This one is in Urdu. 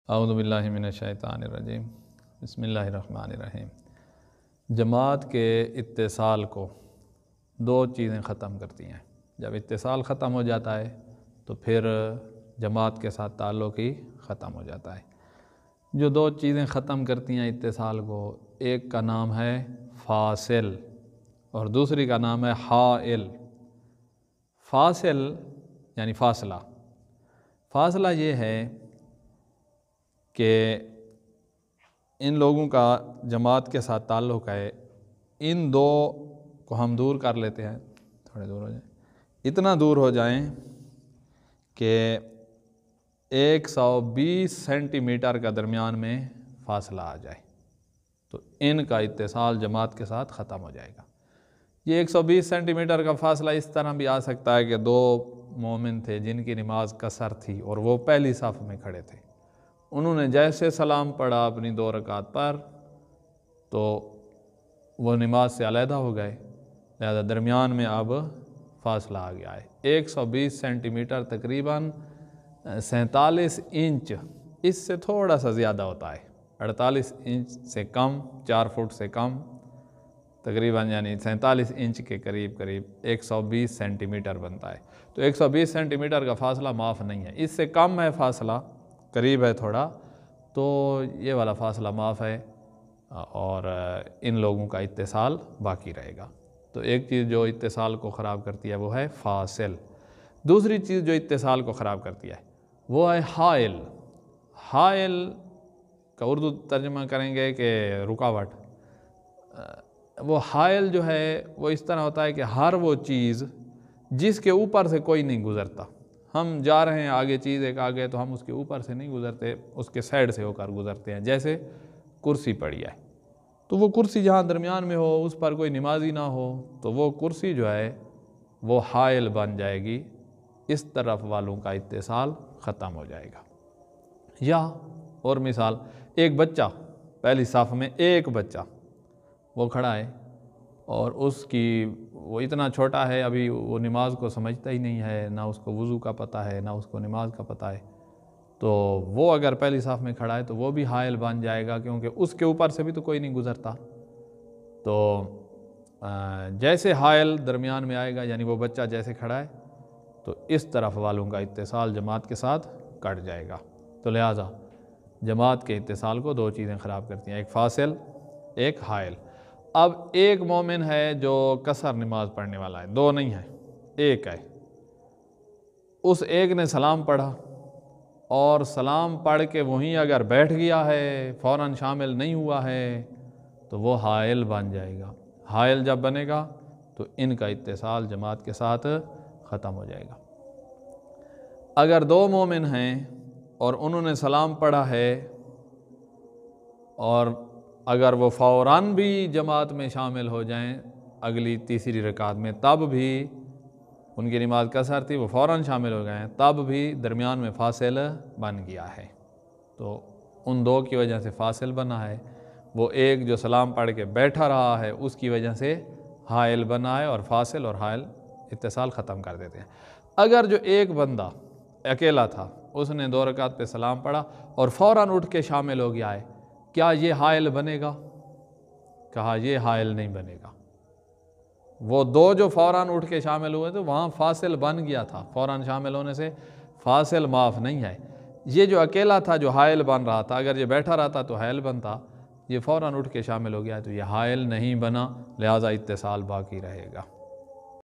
اعوذ باللہ من الشیطان الرجیم بسم اللہ الرحمن الرحیم۔ جماعت کے اتصال کو دو چیزیں ختم کرتی ہیں۔ جب اتصال ختم ہو جاتا ہے تو پھر جماعت کے ساتھ تعلق ہی ختم ہو جاتا ہے۔ جو دو چیزیں ختم کرتی ہیں اتصال کو، ایک کا نام ہے فاصل اور دوسری کا نام ہے حائل۔ فاصل یعنی فاصلہ۔ فاصلہ یہ ہے کہ ان لوگوں کا جماعت کے ساتھ تعلق ہے، ان دو کو ہم دور کر لیتے ہیں، تھوڑے دور ہو جائیں، اتنا دور ہو جائیں کہ 120 سینٹی میٹر کا درمیان میں فاصلہ آ جائے تو ان کا اتصال جماعت کے ساتھ ختم ہو جائے گا۔ یہ 120 سینٹی میٹر کا فاصلہ اس طرح بھی آ سکتا ہے کہ دو مومن تھے جن کی نماز قصر تھی اور وہ پہلی صف میں کھڑے تھے، انہوں نے جیسے سلام پڑھا اپنی 2 رکعت پر تو وہ نماز سے علیحدہ ہو گئے، لہذا درمیان میں اب فاصلہ آ گیا ہے 120 سینٹی میٹر، تقریباً 47 انچ، اس سے تھوڑا سا زیادہ ہوتا ہے، 48 انچ سے کم، 4 فٹ سے کم، تقریباً یعنی 47 انچ کے قریب 120 سینٹی میٹر بنتا ہے۔ تو 120 سینٹی میٹر کا فاصلہ معاف نہیں ہے، اس سے کم ہے فاصلہ، قریب ہے تھوڑا، تو یہ والا فاصلہ معاف ہے اور ان لوگوں کا اتصال باقی رہے گا۔ تو ایک چیز جو اتصال کو خراب کرتی ہے وہ ہے فاصل۔ دوسری چیز جو اتصال کو خراب کرتی ہے وہ ہے حائل۔ حائل کا اردو ترجمہ کریں گے کہ رکاوٹ۔ وہ حائل جو ہے وہ اس طرح ہوتا ہے کہ ہر وہ چیز جس کے اوپر سے کوئی نہیں گزرتا، ہم جا رہے ہیں آگے، چیز ایک آگے تو ہم اس کے اوپر سے نہیں گزرتے، اس کے سائڈ سے ہو کر گزرتے ہیں۔ جیسے کرسی پڑی ہے تو وہ کرسی جہاں درمیان میں ہو، اس پر کوئی نمازی نہ ہو تو وہ کرسی جو ہے وہ حائل بن جائے گی، اس طرف والوں کا اتصال ختم ہو جائے گا۔ یا اور مثال، ایک بچہ پہلی صف میں، ایک بچہ وہ کھڑا ہے اور اس کی وہ اتنا چھوٹا ہے، ابھی وہ نماز کو سمجھتا ہی نہیں ہے، نہ اس کو وضو کا پتہ ہے نہ اس کو نماز کا پتہ ہے، تو وہ اگر پہلی صف میں کھڑا ہے تو وہ بھی حائل بن جائے گا، کیونکہ اس کے اوپر سے بھی تو کوئی نہیں گزرتا۔ تو جیسے حائل درمیان میں آئے گا، یعنی وہ بچہ جیسے کھڑا ہے تو اس طرف والوں کا اتصال جماعت کے ساتھ کٹ جائے گا۔ تو لہٰذا جماعت کے اتصال کو دو چیزیں خراب کرتی ہیں، ایک فاصل، ایک حائل۔ اب ایک مومن ہے جو قصر نماز پڑھنے والا ہے، دو نہیں ہے، ایک ہے، اس ایک نے سلام پڑھا اور سلام پڑھ کے وہیں اگر بیٹھ گیا ہے، فوراً شامل نہیں ہوا ہے تو وہ حائل بن جائے گا۔ حائل جب بنے گا تو ان کا اتصال جماعت کے ساتھ ختم ہو جائے گا۔ اگر دو مومن ہیں اور انہوں نے سلام پڑھا ہے اور اگر وہ فوراً بھی جماعت میں شامل ہو جائیں اگلی تیسری رکعت میں، تب بھی ان کی نماز قصر تھی، وہ فوراً شامل ہو گئے ہیں، تب بھی درمیان میں فاصل بن گیا ہے، تو ان دو کی وجہ سے فاصل بنا ہے۔ وہ ایک جو سلام پڑھ کے بیٹھا رہا ہے اس کی وجہ سے حائل بنا ہے، اور فاصل اور حائل اتصال ختم کر دیتے ہیں۔ اگر جو ایک بندہ اکیلا تھا، اس نے 2 رکعت پہ سلام پڑھا اور فوراً اٹھ کے شامل ہو گیا ہے، کیا یہ حائل بنے گا؟ کہا یہ حائل نہیں بنے گا۔ وہ دو جو فوراً اٹھ کے شامل ہوئے تو وہاں فاصل بن گیا تھا، فوراً شامل ہونے سے فاصل معاف نہیں ہے۔ یہ جو اکیلا تھا جو حائل بن رہا تھا، اگر یہ بیٹھا رہتا تو حائل بنتا، یہ فوراً اٹھ کے شامل ہو گیا تو یہ حائل نہیں بنا، لہٰذا اتصال باقی رہے گا۔